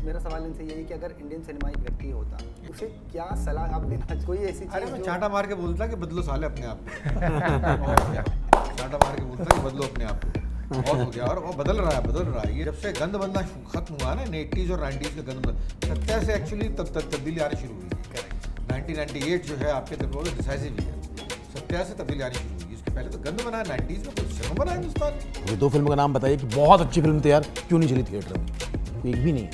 मेरा सवाल इनसे यही है कि अगर इंडियन सिनेमा एक व्यक्ति होता, उसे क्या सलाह आप देना, कोई ऐसी अरे चीज़ मैं जो चांटा मार के बोलता कि बदलो साले अपने आप को। और क्या? चांटा मार के बोलता कि बदलो अपने आप को। बहुत हो गया, और वो बदल रहा है। ये जब से गंद बनना खत्म हुआ ना 80s और 90s का गंद, 70 से एक्चुअली तब तक तब्दीली आनी शुरू हुई। 1998 जो है आपके तक डिसाइसिव ही है। 70 से तब्दीली आनी शुरू हुई। इसके पहले तो गंद बना है 90s में, तो सिनेमा बना हिंदुस्तान। मुझे 2 फिल्म का नाम बताइए कि बहुत अच्छी फिल्म थी यार, क्यों नहीं चली थिएटर में? एक भी नहीं।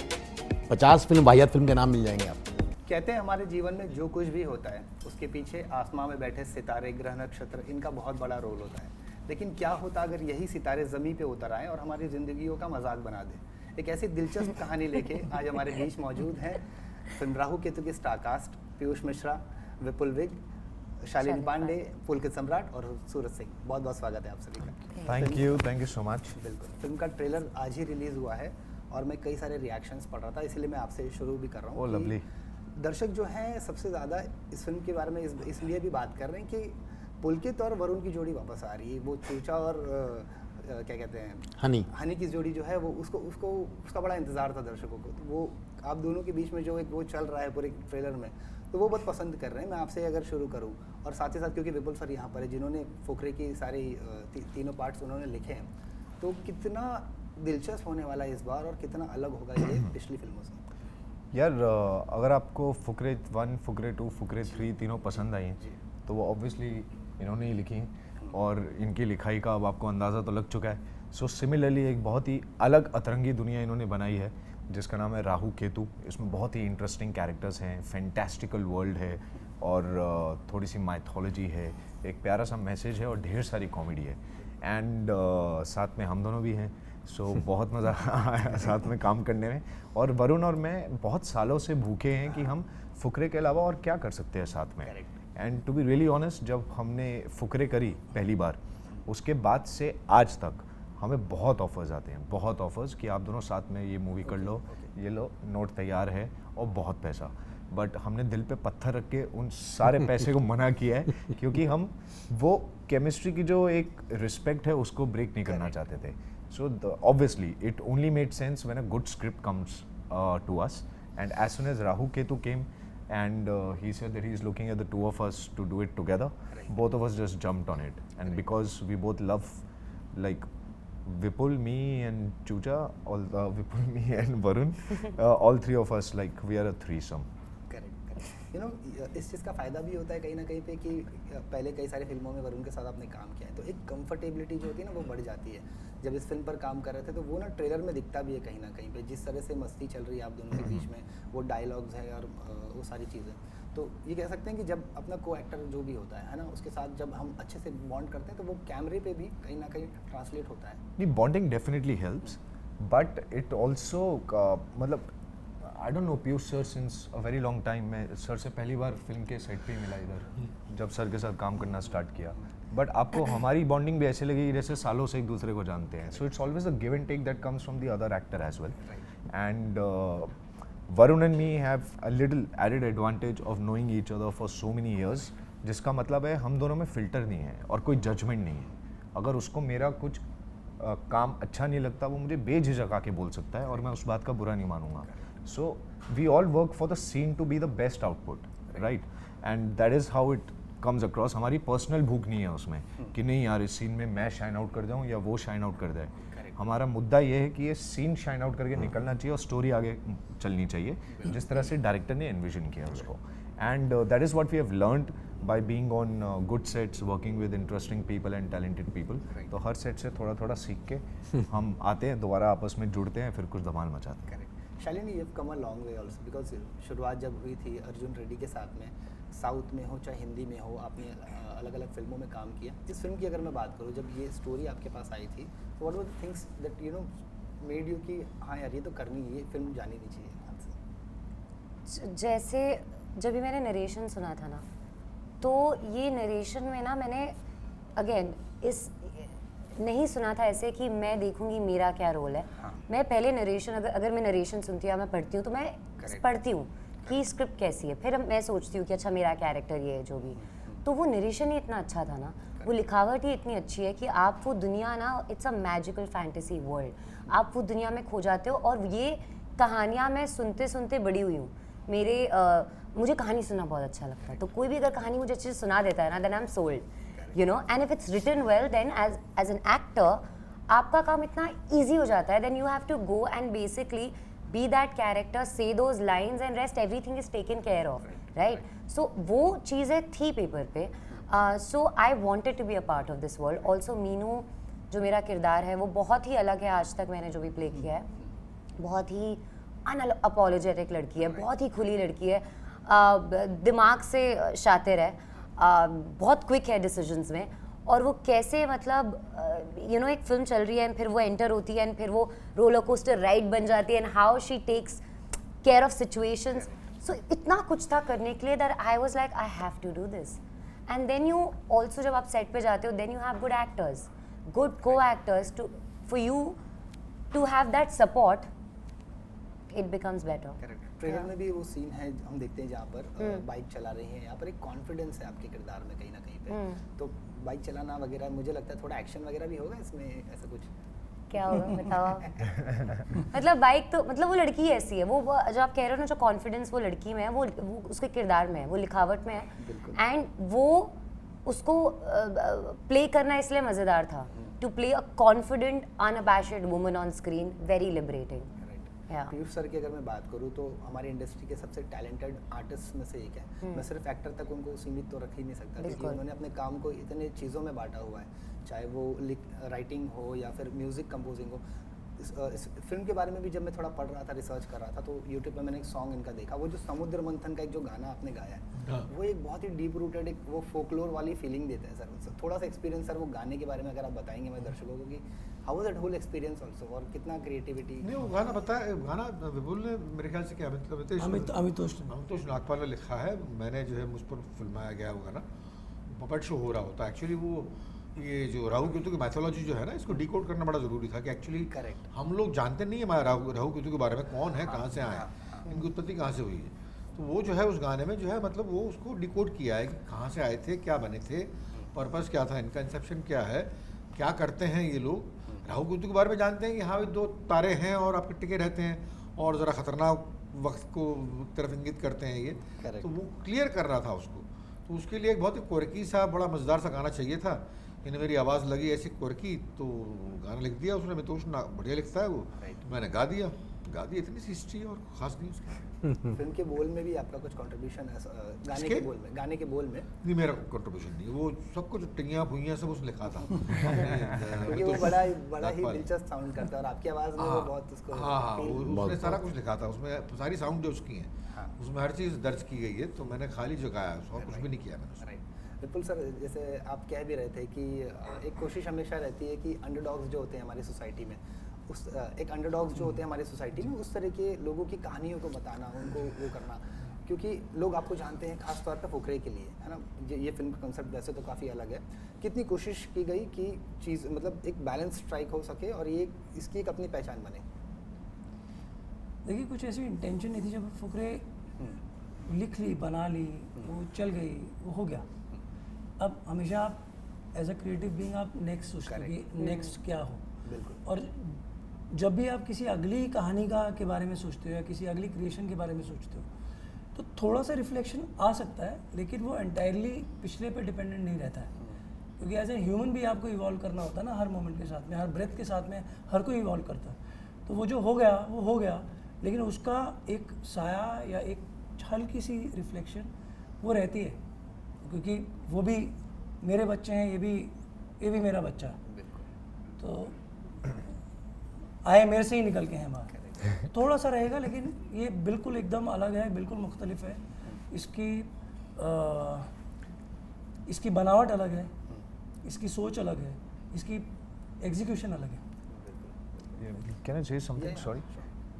50 फिल्म वाहियात फिल्म के नाम मिल जाएंगे आपको। कहते हैं हमारे जीवन में जो कुछ भी होता है उसके पीछे आसमां में बैठे सितारे, ग्रह, नक्षत्र, इनका बहुत बड़ा रोल होता है। लेकिन क्या होता अगर यही सितारे ज़मीन पे उतर आए और हमारी ज़िंदगियों का मजाक बना दे? एक ऐसी दिलचस्प कहानी लेके आज हमारे बीच मौजूद हैं फिल्म राहु केतु की स्टारकास्ट, पीयूष मिश्रा, विपुल विग, शालिनी पांडे, पुलकित सम्राट और सूरज सिंह। बहुत बहुत स्वागत है आप सभी का। Thank you so much. बिल्कुल, फिल्म का ट्रेलर आज ही रिलीज़ हुआ है और मैं कई सारे रिएक्शंस पढ़ रहा था, इसलिए मैं आपसे शुरू भी कर रहा हूँ। ओह लवली। दर्शक जो हैं सबसे ज़्यादा इस फिल्म के बारे में इसलिए भी बात कर रहे हैं कि पुलकित और वरुण की जोड़ी वापस आ रही है। वो चूचा और क्या कहते हैं, हनी की जोड़ी जो है वो उसका बड़ा इंतज़ार था दर्शकों को। तो वो आप दोनों के बीच में जो एक वो चल रहा है पूरे ट्रेलर में, तो वो बहुत पसंद कर रहे हैं। मैं आपसे अगर शुरू करूं, और साथ ही साथ क्योंकि विपुल सर यहाँ पर है जिन्होंने फुकरे की सारी तीनों पार्ट्स उन्होंने लिखे हैं, तो कितना दिलचस्प होने वाला है इस बार और कितना अलग होगा ये पिछली फिल्मों से? यार अगर आपको फुकरे 1, फुकरे 2, फुकरे 3 तीनों पसंद आई तो वो ऑब्वियसली इन्होंने ही लिखी हैं और इनकी लिखाई का अब आपको अंदाज़ा तो लग चुका है। सो सिमिलरली एक बहुत ही अलग अतरंगी दुनिया इन्होंने बनाई है जिसका नाम है राहु केतु। इसमें बहुत ही इंटरेस्टिंग कैरेक्टर्स हैं, फैंटास्टिकल वर्ल्ड है और थोड़ी सी माइथोलॉजी है, एक प्यारा सा मैसेज है और ढेर सारी कॉमेडी है। एंड साथ में हम दोनों भी हैं, सो बहुत मज़ा आया साथ में काम करने में। और वरुण और मैं बहुत सालों से भूखे हैं कि हम फुकरे के अलावा और क्या कर सकते हैं साथ में। And to be really honest, जब हमने फुकरे करी पहली बार, उसके बाद से आज तक हमें बहुत ऑफर्स आते हैं, बहुत ऑफर्स कि आप दोनों साथ में ये मूवी कर लो, ये लो, नोट तैयार है और बहुत पैसा। बट हमने दिल पे पत्थर रख के उन सारे पैसे को मना किया है क्योंकि हम वो केमिस्ट्री की जो एक रिस्पेक्ट है उसको ब्रेक नहीं करना चाहते थे। So obviously it only made sense when a good script comes to us, and as soon as Rahu Ketu came and he said that he is looking at the two of us to do it together, both of us just jumped on it. And because we both love, like Vipul, me and Chucha, Vipul, me and Varun, all three of us, like we are a threesome. You know इस चीज़ का फ़ायदा भी होता है कहीं ना कहीं पे कि पहले कई सारी फिल्मों में वरुण के साथ आपने काम किया है, तो एक कंफर्टेबिलिटी जो होती है ना वो बढ़ जाती है। जब इस फिल्म पर काम कर रहे थे तो वो ना ट्रेलर में दिखता भी है कहीं ना कहीं पे, जिस तरह से मस्ती चल रही है आप दोनों के बीच में, वो डायलॉग्स है और वो सारी चीज़ें। तो ये कह सकते हैं कि जब अपना को एक्टर जो भी होता है ना, उसके साथ जब हम अच्छे से बॉन्ड करते हैं तो वो कैमरे पे भी कहीं ना कहीं ट्रांसलेट होता है। नहीं, bonding definitely helps, but it also मतलब I don't know Piyush sir since a very long time. मैं सर से पहली बार फिल्म के सेट पे ही मिला इधर, जब सर के साथ काम करना स्टार्ट किया। बट आपको हमारी बॉन्डिंग भी ऐसे लगी जैसे सालों से एक दूसरे को जानते हैं। So it's always a give and take that comes from the other actor as well. And Varun and me have a little added advantage of knowing each other for so many years, जिसका मतलब है हम दोनों में filter नहीं है और कोई जजमेंट नहीं है। अगर उसको मेरा कुछ काम अच्छा नहीं लगता वो मुझे बेझिझक आके बोल सकता है और मैं उस बात का बुरा नहीं मानूंगा। So we all work for the scene to be the best output, right? And that is how it comes across. हमारी पर्सनल भूख नहीं है उसमें कि नहीं यार इस सीन में मैं शाइन आउट कर जाऊँ या वो शाइन आउट कर जाए। हमारा मुद्दा ये है कि ये सीन शाइन आउट करके निकलना चाहिए और स्टोरी आगे चलनी चाहिए जिस तरह से डायरेक्टर ने एनविजन किया उसको। And that is what we have learned by being on good sets, working with interesting people and talented people. तो हर सेट से थोड़ा थोड़ा सीख के हम आते हैं, दोबारा आपस में जुड़ते हैं, फिर कुछ धमाल मचाते हैं। Shalini, you have come a long way also, because शुरुआत जब हुई थी अर्जुन रेड्डी के साथ में, साउथ में हो चाहे हिंदी में हो, आपने अलग अलग फिल्मों में काम किया। इस फिल्म की अगर मैं बात करूँ, जब ये स्टोरी आपके पास आई थी, तो what were the things that you know made you कि हाँ यार ये तो करनी है, ये फिल्म जानी नहीं चाहिए आपसे? जैसे जब भी मैंने नरेशन सुना था ना, तो ये नरेशन में ना मैंने अगेन इस नहीं सुना था ऐसे कि मैं देखूंगी मेरा क्या रोल है। मैं पहले नरेशन अगर मैं नरेशन सुनती हूँ या मैं पढ़ती हूँ तो मैं पढ़ती हूँ कि स्क्रिप्ट कैसी है, फिर मैं सोचती हूँ कि अच्छा मेरा कैरेक्टर ये है जो भी। तो वो नरेशन ही इतना अच्छा था ना, वो लिखावट ही इतनी अच्छी है कि आप वो दुनिया ना, it's a magical fantasy world, आप वो दुनिया में खो जाते हो। और ये कहानियाँ मैं सुनते सुनते बड़ी हुई हूँ। मुझे कहानी सुनना बहुत अच्छा लगता है, तो कोई भी अगर कहानी मुझे अच्छे से सुना देता है ना, then I am sold, you know. And if it's written well, then as an actor आपका काम इतना ईजी हो जाता है, then you have to go and basically be that character, say those lines and rest everything is taken care of, right. So वो चीज़ें थी paper पे। So I wanted to be a part of this world. Also Meenu जो मेरा किरदार है वो बहुत ही अलग है आज तक मैंने जो भी प्ले किया है। बहुत ही अनअपोलोजेटिक लड़की है, बहुत ही खुली लड़की है, दिमाग से शातिर है, बहुत क्विक है डिसीजंस में। और वो कैसे मतलब यू नो एक फिल्म चल रही है एंड फिर वो एंटर होती है एंड फिर वो रोलर कोस्टर राइड बन जाती है and how she takes care of situations. So इतना कुछ था करने के लिए that I was like I have to do this. And then you also जब आप सेट पे जाते हो, then you have good actors, good co-actors too for you to have that support, it becomes better. Correct. Trailer में भी वो scene है हम देखते हैं जहाँ पर बाइक चला रही हैं, यहाँ पर एक कॉन्फिडेंस है आपके किरदार में कहीं ना कहीं पे। तो बाइक चलाना वगैरह, मुझे लगता है थोड़ा एक्शन वगैरह भी होगा इसमें, ऐसा कुछ क्या होगा बताओ आप? मतलब बाइक तो मतलब वो लड़की ऐसी है, वो जो आप कह रहे हो ना, जो कॉन्फिडेंस वो लड़की में है, वो उसके किरदार में है, वो लिखावट में है। एंड वो उसको प्ले करना इसलिए मज़ेदार था, to play a confident unabashed woman on screen, very liberating. Piyush sir की अगर मैं बात करूँ तो हमारी इंडस्ट्री के सबसे टैलेंटेड आर्टिस्ट में से एक है। मैं सिर्फ एक्टर तक उनको सीमित तो रख ही नहीं सकता, क्योंकि उन्होंने अपने काम को इतने चीज़ों में बांटा हुआ है, चाहे वो राइटिंग हो या फिर म्यूज़िक कंपोजिंग हो। इस फिल्म के बारे में भी जब मैं थोड़ा पढ़ रहा था, रिसर्च कर रहा था, तो यूट्यूब पे मैंने एक सॉन्ग इनका देखा, वो जो समुद्र मंथन का एक जो गाना आपने गाया है, वो एक बहुत ही डीप रूटेड एक वो फोकलोर वाली फीलिंग देता है सर। थोड़ा सा एक्सपीरियंस सर वो गाने के बारे में अगर आप बताएंगे मैं दर्शकों को कि how was that whole experience also, और कितना क्रिएटिविटी। नहीं, वो गाना बताया, गाना विपुल ने मेरे ख्याल से क्या अमितोष नागपाल ने लिखा है, मैंने जो है मुझ पर फिल्माया गया वो गाना। पपेट शो हो रहा होता है एक्चुअली, वो ये जो राहु केतु की मैथोलॉजी जो है ना, इसको डिकोड करना बड़ा ज़रूरी था कि एक्चुअली हम लोग जानते नहीं है राहु केतु के बारे में, कौन है, कहाँ से आया, इनकी उत्पत्ति कहाँ से हुई है। तो वो जो है उस गाने में जो है मतलब वो उसको डिकोड किया है कि कहाँ से आए थे, क्या बने थे, पर्पस क्या था इनका, इंसेप्शन क्या है, क्या करते हैं ये लोग। राहु केतु के बारे में जानते हैं कि हाँ दो तारे हैं और आपके टिके रहते हैं और ज़रा ख़तरनाक वक्त को तरफ इंगित करते हैं ये, तो वो क्लियर कर रहा था उसको। तो उसके लिए एक बहुत ही क्वर्की सा बड़ा मज़ेदार सा गाना चाहिए था। इन्हें मेरी आवाज़ लगी ऐसी क्वर्की, तो गाना लिख दिया उसने। मितोष बढ़िया लिखता है वो, तो मैंने गा दिया। इतनी सी हिस्ट्री और ख़ास नहीं उसकी। फिल्म के बोल में भी आपका कुछ कंट्रीब्यूशन है गाने के बोल में? नहीं, मेरा कंट्रीब्यूशन नहीं, वो सब कुछ टिंगियाँ फुइयाँ सब उसने लिखा था। क्योंकि वो बड़ा ही दिलचस्प साउंड करता है और आपकी आवाज़ में वो बहुत उसको उसने सारा कुछ लिखा था, उसमें सारी साउंड जो उसकी हैं उसमें हर चीज़ दर्ज की गई है, तो मैंने खाली जो गाया और कुछ भी नहीं किया मैंने। विपुल सर, जैसे आप कह भी रहे थे कि एक कोशिश हमेशा रहती है कि अंडरडॉग्स जो होते हैं हमारी सोसाइटी में, एक अंडरडॉग्स जो होते हैं हमारी सोसाइटी में, उस तरह के लोगों की कहानियों को बताना, उनको वो करना, क्योंकि लोग आपको जानते हैं खास तौर पे फुकरे के लिए, है ना। ये फिल्म का कंसेप्ट वैसे तो काफ़ी अलग है। कितनी कोशिश की गई कि चीज़ मतलब एक बैलेंस स्ट्राइक हो सके और ये इसकी एक अपनी पहचान बने? देखिए, कुछ ऐसी इंटेंशन नहीं थी। जब फुकरे लिख ली, बना ली, वो चल गई, वो हो गया। अब हमेशा आप एज अ क्रिएटिव बीइंग आप नेक्स्ट सोचते हो कि नेक्स्ट क्या हो। और जब भी आप किसी अगली कहानी के बारे में सोचते हो या किसी अगली क्रिएशन के बारे में सोचते हो, तो थोड़ा सा रिफ्लेक्शन आ सकता है, लेकिन वो एंटायरली पिछले पे डिपेंडेंट नहीं रहता है। क्योंकि एज ए ह्यूमन भी आपको इवॉल्व करना होता है ना, हर मोमेंट के साथ में, हर ब्रेथ के साथ में हर कोई इवॉल्व करता है। तो वो जो हो गया वो हो गया, लेकिन उसका एक साया या एक हल्की सी रिफ्लेक्शन वो रहती है, क्योंकि वो भी मेरे बच्चे हैं, ये भी मेरा बच्चा है, तो आए मेरे से ही निकल के हैं बाहर। थोड़ा सा रहेगा, लेकिन ये बिल्कुल एकदम अलग है, बिल्कुल मुख्तलिफ है। इसकी बनावट अलग है, इसकी सोच अलग है, इसकी एग्जीक्यूशन अलग है। कैन आई से समथिंग? सॉरी,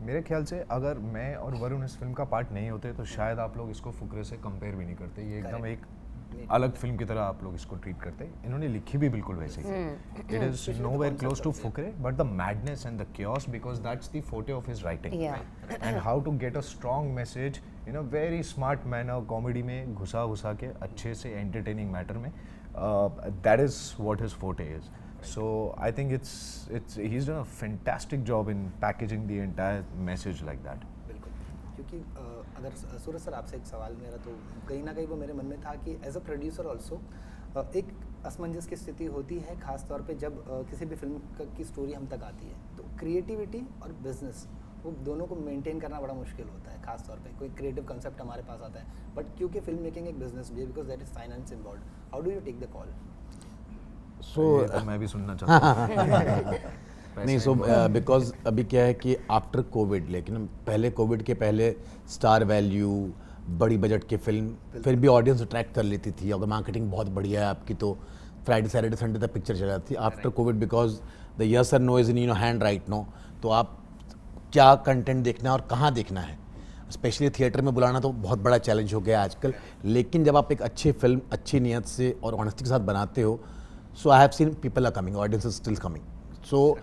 मेरे ख्याल से अगर मैं और वरुण इस फिल्म का पार्ट नहीं होते तो शायद आप लोग इसको फुकरे से कंपेयर भी नहीं करते। ये एकदम एक अलग फिल्म की तरह आप लोग इसको ट्रीट करते हैं। इन्होंने लिखी भी बिल्कुल वैसे ही। It is nowhere close to Fukrey, but the madness and the chaos, because that's the forte of his writing, and how to get a strong message in a very smart manner, comedy में घुसा के अच्छे से entertaining matter में, that is what his forte is. So I think he's done a fantastic job in packaging the entire message like that. बिल्कुल, क्योंकि अगर सूरज sir आपसे एक सवाल मेरा तो कहीं ना कहीं वो मेरे मन में था कि एज अ प्रोड्यूसर ऑल्सो एक असमंजस की स्थिति होती है, खास तौर पे जब किसी भी फिल्म की स्टोरी हम तक आती है, तो क्रिएटिविटी और बिजनेस वो दोनों को मेंटेन करना बड़ा मुश्किल होता है। खास तौर पे कोई क्रिएटिव कंसेप्ट हमारे पास आता है, बट क्योंकि फिल्म मेकिंग एक बिजनेस भी है, because that is finance involve, how do you take the call? ये तो मैं भी सुनना चाहता हूँ। नहीं, सो बिकॉज अभी क्या है कि आफ्टर कोविड, लेकिन पहले कोविड के पहले स्टार वैल्यू, बड़ी बजट की फिल्म फिर भी ऑडियंस अट्रैक्ट कर लेती थी। अगर मार्केटिंग बहुत बढ़िया है आपकी तो फ्राइडे सैटरडे संडे तक पिक्चर चल जाती थी। After Covid because the yes और no is in hand right no, तो आप क्या कंटेंट देखना है और कहाँ देखना है, स्पेशली थिएटर में बुलाना तो बहुत बड़ा चैलेंज हो गया आजकल। लेकिन जब आप एक अच्छी फिल्म अच्छी नीयत से और ऑनेस्टी के साथ बनाते हो, so I have seen people are coming, audience is still coming. So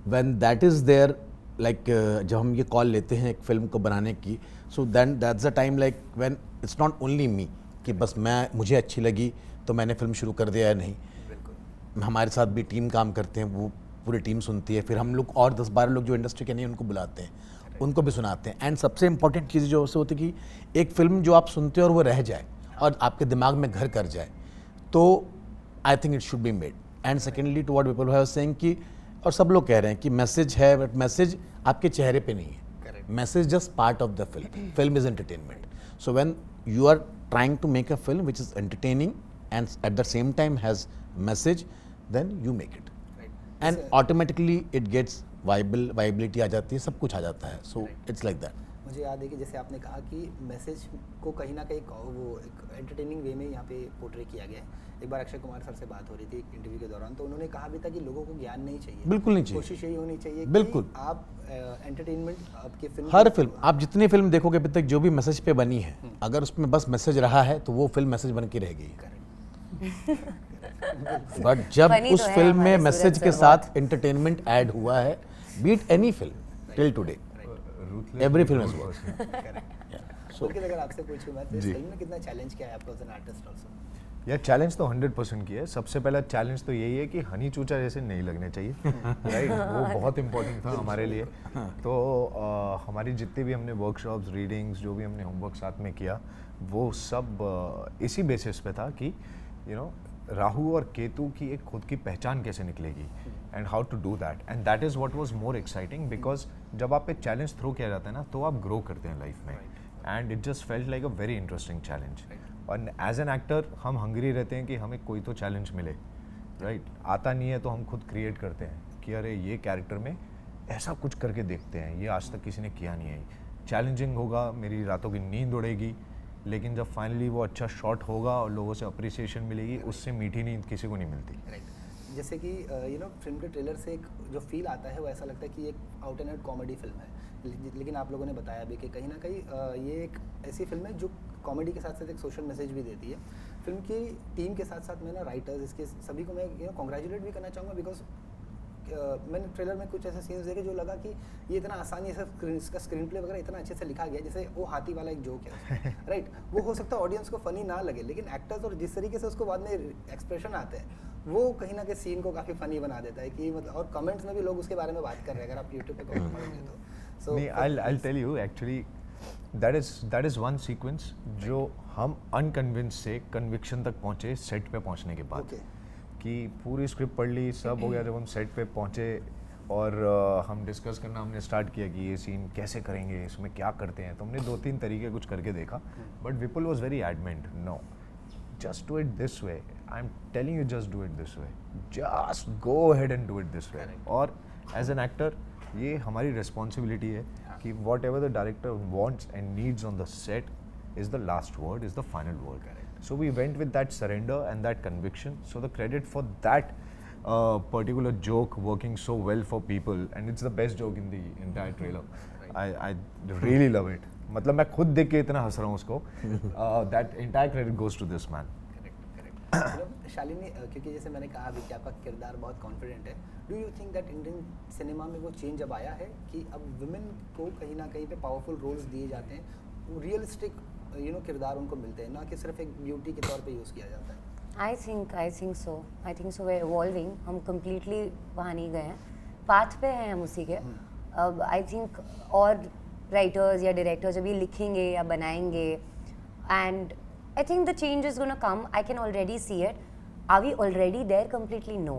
when that is there, like जब हम ये कॉल लेते हैं एक फिल्म को बनाने की, so then that's a time like when it's not only me कि बस मुझे अच्छी लगी तो मैंने फिल्म शुरू कर दिया या नहीं। हमारे साथ भी टीम काम करते हैं, वो पूरी टीम सुनती है, फिर हम लोग और 10-12 लोग जो इंडस्ट्री के नहीं उनको बुलाते हैं, उनको भी सुनाते हैं। एंड सबसे इंपॉर्टेंट चीज़ जो उससे होती है कि एक फिल्म जो आप सुनते हो और वो रह जाए और आपके दिमाग में घर कर जाए, तो I think it should be made. And secondly to what people have saying कि, और सब लोग कह रहे हैं कि मैसेज है, बट मैसेज आपके चेहरे पे नहीं है, message just part of the film. Film is entertainment. So when you are trying to make a film which is entertaining and at the same time has message, then you make it and automatically it gets viability आ जाती है, सब कुछ आ जाता है। So it's like that. मुझे याद है कि जैसे आपने कहा कि मैसेज को कहीं ना कहीं वो एक एंटरटेनिंग वे में यहाँ पे पोर्ट्रे किया गया है। एक बार अक्षय कुमार सर से बात हो रही थी इंटरव्यू के दौरान, तो उन्होंने कहा भी था कि लोगों को ज्ञान नहीं चाहिए, बिल्कुल नहीं चाहिए, कोशिश यही होनी चाहिए बिल्कुल कि आप एंटरटेनमेंट आपकी फिल्म, हर फिल्म, आप जितनी फिल्म देखोगे अभी तक जो भी मैसेज पे बनी है, अगर उसमें बस मैसेज रहा है तो वो फिल्म मैसेज बन के रहेगी। बट जब Funny उस तो है फिल्म में हमारे मैसेज सूरज के सर साथ एंटरटेनमेंट ऐड हुआ है, beat any film till today, every film is work. So अगर आपसे पूछूं मैं, तो इस फिल्म में कितना चैलेंज किया है आपको एज एन आर्टिस्ट आल्सो? यार चैलेंज तो 100% किया है। सबसे पहला चैलेंज तो यही है कि हनी चूचा जैसे नहीं लगने चाहिए, राइट? वो बहुत इंपॉर्टेंट था हमारे लिए। तो हमारी जितनी भी हमने वर्कशॉप्स, रीडिंग्स, जो भी हमने होमवर्क साथ में किया, वो सब इसी बेसिस पे था कि राहु और केतु की एक खुद की पहचान कैसे निकलेगी and how to do that, and that is what was more exciting, because जब आप पे चैलेंज थ्रो किया जाता है ना, तो आप ग्रो करते हैं लाइफ में, and it just felt like a very interesting challenge. और एज एन एक्टर हम हंग्री रहते हैं कि हमें कोई तो चैलेंज मिले, राइट? आता नहीं है तो हम खुद क्रिएट करते हैं कि अरे ये कैरेक्टर में ऐसा कुछ करके देखते हैं, ये आज तक किसी ने किया नहीं है, चैलेंजिंग होगा, मेरी रातों की नींद उड़ेगी, लेकिन जब फाइनली वो अच्छा शॉट होगा और लोगों से अप्रिसिएशन मिलेगी, उससे मीठी नींद किसी को नहीं मिलती। जैसे कि फिल्म के ट्रेलर से एक जो फील आता है वो ऐसा लगता है कि एक out and out comedy film है, लेकिन आप लोगों ने बताया भी कि कहीं ना कहीं ये एक ऐसी फिल्म है जो कॉमेडी के साथ साथ एक सोशल मैसेज भी देती है। फिल्म की टीम के साथ साथ मैं ना राइटर्स, इसके सभी को मैं कॉन्ग्रेचुलेट भी करना चाहूँगा, बिकॉज मैंने ट्रेलर में कुछ ऐसे सीन्स देखे जो लगा कि ये इतना आसानी से इसका स्क्रीन प्ले वगैरह इतना अच्छे से लिखा गया, जैसे वो हाथी वाला एक जोक है, राइट? वो हो सकता है ऑडियंस को फनी ना लगे, लेकिन एक्टर्स और जिस तरीके से उसको बाद में एक्सप्रेशन आते हैं, वो कहीं ना कहीं सीन को काफ़ी फनी बना देता है कि मतलब, और कमेंट्स में भी लोग उसके बारे में बात कर रहे हैं, अगर आप यूट्यूब पे कमेंट पढ़ोगे तो। नहीं, I'll tell you actually that is one sequence जो हम अनकन्विंस से कन्विक्शन तक पहुँचे सेट पे पहुँचने के बाद, कि पूरी स्क्रिप्ट पढ़ ली, सब हो गया, जब हम सेट पे पहुँचे और हम डिस्कस करना हमने स्टार्ट किया कि ये सीन कैसे करेंगे, इसमें क्या करते हैं, तो हमने 2-3 तरीके कुछ करके देखा, but Vipul was very adamant, no just do it this way, I'm telling you, just do it this way, just go ahead and do it this way। और as an actor ये हमारी responsibility है कि whatever the director wants and needs on the set is the last word, is the final word। So we went with that surrender and that conviction, so the credit for that particular joke working so well for people, and it's the best joke in the entire trailer। I really love it, मतलब मैं खुद देख के इतना हंस रहा हूँ उसको। That entire credit goes to this man. Shalini, क्योंकि जैसे मैंने कहा अभी कि आपका किरदार बहुत कॉन्फिडेंट है, do you think that Indian cinema में वो चेंज अब आया है कि अब वुमेन को कहीं ना कहीं पे पावरफुल रोल्स दिए जाते हैं, रियलिस्टिक किरदार उनको मिलते हैं, ना कि सिर्फ एक ब्यूटी के तौर पे यूज़ किया जाता है? I think so way evolving, हम कम्प्लीटली वहाँ नहीं गए हैं, पाथ पे हैं हम उसी के। अब आई थिंक और राइटर्स या डायरेक्टर्स जब ये लिखेंगे या बनाएंगे, and I think the change is gonna come, I can already see it. Are we already there completely? No,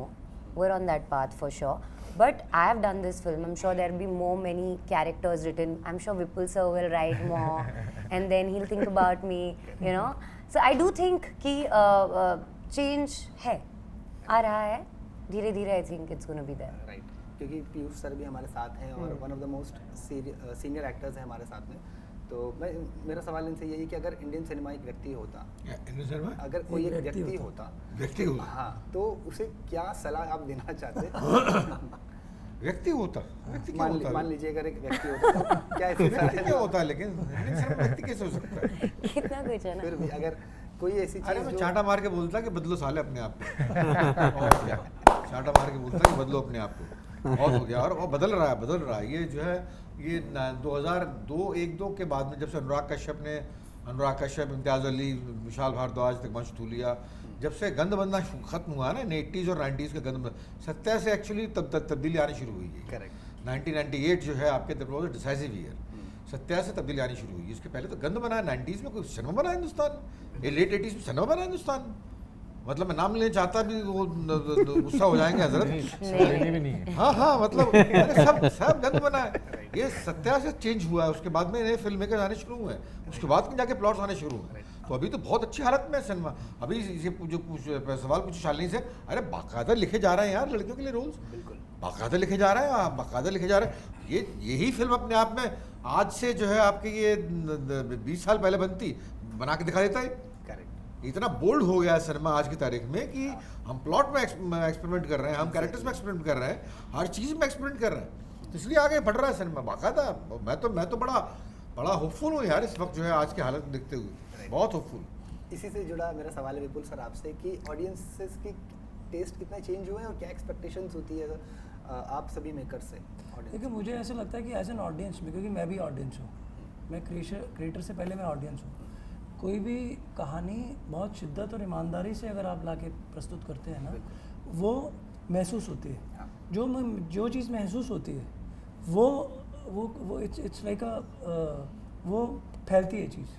we're on that path for sure. But I have done this film. I'm sure there'll be many characters written. I'm sure Vipul sir will write more, and then he'll think about me, you know. So I do think कि change है, आ रहा है धीरे धीरे। I think it's going to be there. Right, क्योंकि Piyush sir भी हमारे साथ हैं और one of the most senior actors हैं हमारे साथ में। तो मेरा सवाल इनसे यही कि अगर इंडियन सिनेमा एक व्यक्ति होता, अगर कोई एक व्यक्ति होता, हाँ, तो उसे क्या सलाह आप देना चाहते? व्यक्ति होता, मान लीजिए अगर एक व्यक्ति होता तो क्या ऐसी सलाह क्या होता है, लेकिन व्यक्ति कैसे हो सकता है? कितना कुछ है ना। फिर भी अगर कोई ऐसी अरे चीज मैं जो चांटा मार के बोलता कि बदलो साले अपने आप को। और क्या, चांटा मार के बोलता कि बदलो अपने आप को। बहुत हो गया, और वो बदल रहा है। ये जो है, ये 2002-1-2 के बाद में, जब से अनुराग कश्यप, इम्तियाज़ अली, विशाल भारद्वाज, तिग्मांशु धूलिया, जब से गंद बनना खत्म हुआ ना, 80s और 90s का गंद, सत्या से एक्चुअली तब्दीली आनी शुरू हुई है। करेक्ट, 1998 जो है आपके तरफ डिसाइसिव ईयर, सत्या से तब्दीली आनी शुरू हुई। इसके पहले तो गंद बना, 90s में कोई सिनेमा बना हिंदुस्तान, ये लेट 80s में सिनेमा बना हिंदुस्तान। मतलब मैं नाम लेना चाहता भी वो गुस्सा हो जाएंगे हजरत। भी नहीं है। हाँ, मतलब सब गंद बना है। ये सत्या से चेंज हुआ है, उसके बाद में नए फिल्म मेकर आने शुरू हुए हैं, उसके बाद में जाके प्लॉट्स आने शुरू हुए। तो अभी तो बहुत अच्छी हालत में है सिनेमा। अभी ये जो सवाल पूछो शालिनी से, अरे बाकायदा लिखे जा रहे हैं यार लड़कियों के लिए रोल्स, बाकायदा लिखे जा रहे हैं, बाकायदा लिखे जा रहे हैं। यही फिल्म अपने आप में आज से जो है आपके ये 20 साल पहले बनती, बना के दिखा देता है। इतना बोल्ड हो गया है सिनेमा आज की तारीख में कि हम प्लॉट में एक्सपेरिमेंट कर रहे हैं, हम कैरेक्टर्स में एक्सपेरिमेंट कर रहे हैं, हर चीज़ में एक्सपेरिमेंट कर रहे हैं। तो इसलिए आगे बढ़ रहा है सिनेमा बाकायदा। मैं तो बड़ा होपफुल हूँ यार इस वक्त जो है आज की हालत देखते हुए, बहुत होपफुल। इसी से जुड़ा मेरा सवाल है विपुल सर आपसे कि ऑडियंसेस की टेस्ट कितना चेंज हुए हैं और क्या एक्सपेक्टेशंस होती है आप सभी मेकर से? देखिए, मुझे ऐसा लगता है कि एज एन ऑडियंस में, क्योंकि मैं भी ऑडियंस हूँ, मैं क्रिएटर से पहले मैं ऑडियंस हूँ, कोई भी कहानी बहुत शिद्दत और ईमानदारी से अगर आप लाके प्रस्तुत करते हैं ना, वो महसूस होती है। जो चीज़ महसूस होती है वो इट्स लाइक वो फैलती है चीज़,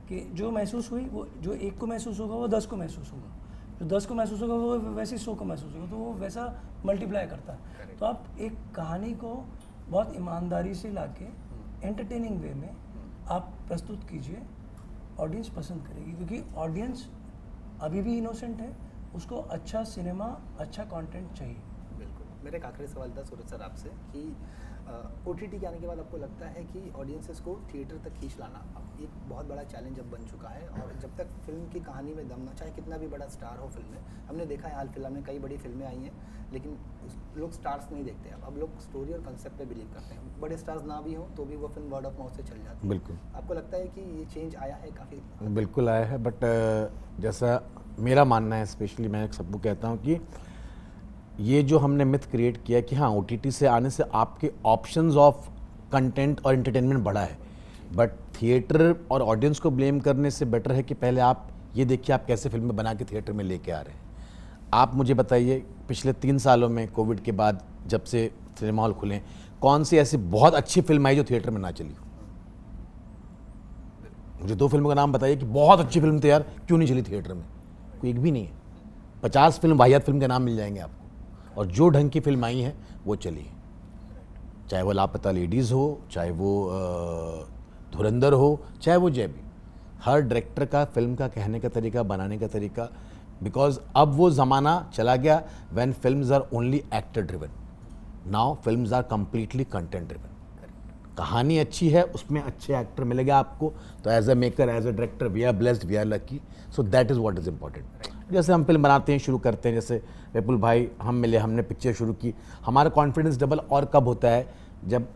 कि जो महसूस हुई वो जो एक को महसूस होगा वो 10 को महसूस होगा, जो 10 को महसूस होगा वो वैसे 100 को महसूस होगा, तो वो वैसा मल्टीप्लाई करता है। तो आप एक कहानी को बहुत ईमानदारी से लाके एंटरटेनिंग वे में आप प्रस्तुत कीजिए, ऑडियंस पसंद करेगी, क्योंकि ऑडियंस अभी भी इनोसेंट है, उसको अच्छा सिनेमा, अच्छा कंटेंट चाहिए। बिल्कुल। मेरा एक आखिरी सवाल था सूरज सर आपसे कि OTT के आने के बाद आपको लगता है कि ऑडियंसेस को थिएटर तक खींच लाना अब एक बहुत बड़ा चैलेंज अब बन चुका है, और जब तक फिल्म की कहानी में दम ना, चाहे कितना भी बड़ा स्टार हो फिल्म में, हमने देखा है हाल फिलहाल में कई बड़ी फिल्में आई हैं, लेकिन लोग स्टार्स नहीं देखते। अब लोग स्टोरी और कंसेप्ट पे बिलीव करते हैं। बड़े स्टार्स ना भी हों तो भी वो फिल्म वर्ड ऑफ माउथ से चल जाती है। बिल्कुल। आपको लगता है कि ये चेंज आया है काफ़ी? बिल्कुल आया है, बट जैसा मेरा मानना है, स्पेशली मैं सबको कहता हूँ कि ये जो हमने मिथ क्रिएट किया कि हाँ OTT से आने से आपके ऑप्शंस ऑफ कंटेंट और एंटरटेनमेंट बढ़ा है, बट थिएटर और ऑडियंस को ब्लेम करने से बेटर है कि पहले आप ये देखिए आप कैसे फिल्में बना के थिएटर में लेके आ रहे हैं। आप मुझे बताइए पिछले 3 सालों में कोविड के बाद जब से सिनेमा हॉल खुले, कौन सी ऐसी बहुत अच्छी फिल्म आई जो थिएटर में ना चली? मुझे 2 फिल्मों का नाम बताइए कि बहुत अच्छी फिल्म थी यार, क्यों नहीं चली थिएटर में? कोई एक भी नहीं है। 50 फिल्म वाहियात फिल्म के नाम मिल जाएंगे आपको, और जो ढंग की फिल्म आई है वो चली, चाहे वो लापता लेडीज़ हो, चाहे वो धुरंधर हो, चाहे वो जय भी। हर डायरेक्टर का फिल्म का कहने का तरीका, बनाने का तरीका, बिकॉज अब वो ज़माना चला गया when films are only actor driven, now films are completely content driven. कहानी अच्छी है, उसमें अच्छे एक्टर मिलेंगे आपको, तो as a maker, as a director we are blessed, we are lucky, so that is what is important. जैसे हम फिल्म बनाते हैं, शुरू करते हैं, जैसे विपुल भाई हम मिले, हमने पिक्चर शुरू की, हमारा कॉन्फिडेंस डबल और कब होता है जब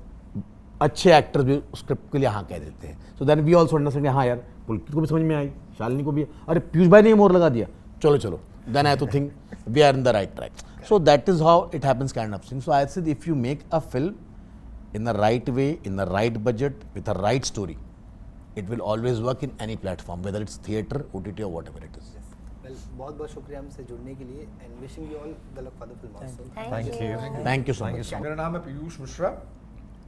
अच्छे एक्टर्स भी स्क्रिप्ट के लिए हाँ कह देते हैं। So then we also understand, हाँ यार पुलकित को भी समझ में आई, शालिनी को भी, अरे पीयूष भाई ने मोर लगा दिया, चलो then I too think we are in the right track. So that is how it happens kind of thing. So I said if you make a film in the right way, in the right budget, with the right story, it will always work in any platform, whether it's theatre, OTT or whatever it is. बहुत बहुत शुक्रिया हमसे जुड़ने के लिए and wishing you all the luck for the film also. Thank you so much. मेरा नाम है पीयूष मिश्रा।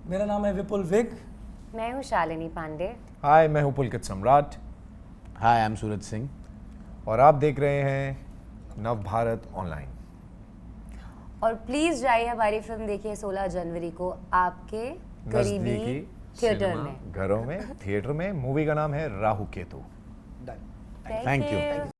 मेरा नाम है विपुल विग। मैं हूँ शालिनी पांडे। हाय, मैं हूँ पुलकित सम्राट हाय आई एम सूरज सिंह। और आप देख रहे हैं नव भारत ऑनलाइन। और प्लीज जाइए हमारी फिल्म देखिए 16 जनवरी को आपके करीबी नज़दीकी थिएटर सिनेमा में। घरों में, थिएटर में। मूवी का नाम है Rahu Ketu. Done. Thank you.